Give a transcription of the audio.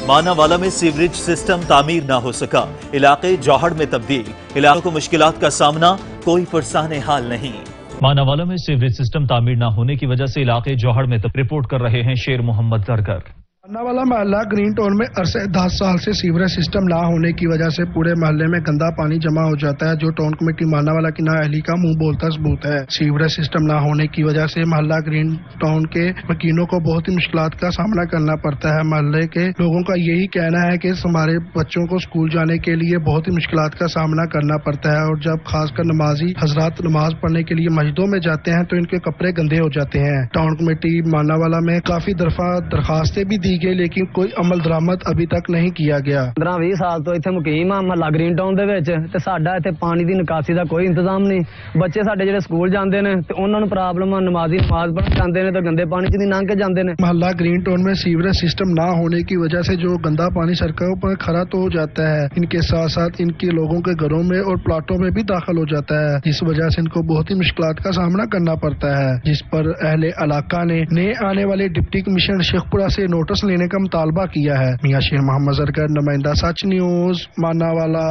ماناوالا میں sewerage system تعمیر نہ ہو سکا، علاقے جوہڑ میں تبدیل، علاقوں کو مشکلات کا سامنا، کوئی پرسان حال نہیں۔ ماناوالا میں سیوریج سسٹم تعمیر نہ ہونے کی وجہ سے علاقے جوہڑ میں رپورٹ کر رہے ہیں شیر محمد زرگر۔ ماناوالا محلہ گرین ٹاؤن میں عرصے 10 سال سے سیوریج سسٹم نہ ہونے کی وجہ سے پورے محلے میں گندا پانی جمع ہو جاتا ہے، جو ٹاؤن کمیٹی ماناوالا کی نااہلی کا منہ بولتا ثبوت ہے۔ سیوریج سسٹم نہ ہونے کی وجہ سے محلہ گرین ٹاؤن کے مکینوں کو بہت ہی مشکلات کا سامنا کرنا پڑتا ہے۔ محلے کے لوگوں کا یہی کہنا ہے کہ ہمارے بچوں کو اسکول جانے کے لیے بہت ہی مشکلات کا سامنا کرنا پڑتا ہے، اور جب خاص کر نمازی حضرات نماز پڑھنے کے لیے مسجدوں میں جاتے ہیں تو ان کے کپڑے گندے ہو جاتے ہیں۔ ٹاؤن کمیٹی ماناوالا میں کافی دفعہ درخواستیں بھی دی گئی، لیکن کوئی عمل درآمد ابھی تک نہیں کیا گیا۔ 15-20 سال تو ਇੱਥੇ ਮੁਕੀਮ ਆ ਮਹੱਲਾ ਗ੍ਰੀਨ ਟਾਊਨ ਦੇ ਵਿੱਚ, ਤੇ ਸਾਡਾ ਇੱਥੇ ਪਾਣੀ ਦੀ ਨਿਕਾਸੀ ਦਾ ਕੋਈ ਇੰਤਜ਼ਾਮ ਨਹੀਂ। ਬੱਚੇ ਸਾਡੇ ਜਿਹੜੇ ਸਕੂਲ ਜਾਂਦੇ ਨੇ ਤੇ ਉਹਨਾਂ ਨੂੰ ਪ੍ਰੋਬਲਮ ਆ, ਨਮਾਜ਼ੀ ਨਮਾਜ਼ ਪੜ੍ਹਨ ਜਾਂਦੇ ਨੇ ਤੇ ਗੰਦੇ ਪਾਣੀ 'ਚ ਦੀ ਲੰਘ ਕੇ ਜਾਂਦੇ ਨੇ। محلہ گرین ٹاؤن میں سیوریج سسٹم نہ ہونے کی وجہ سے جو گندا پانی سڑکوں پر کھڑا تو ہو جاتا ہے، ان کے ساتھ ساتھ ان کے لوگوں کے گھروں میں اور پلاٹوں میں بھی داخل ہو جاتا ہے، جس وجہ سے ان کو بہت ہی مشکلات کا سامنا کرنا پڑتا ہے، جس پر اہل علاقہ نے نئے آنے والے ڈپٹی کمشنر شیخ پورہ سے نوٹس لینے کا مطالبہ کیا ہے۔ میاں شیر محمد زرگر، نمائندہ سچ نیوز، ماناوالا۔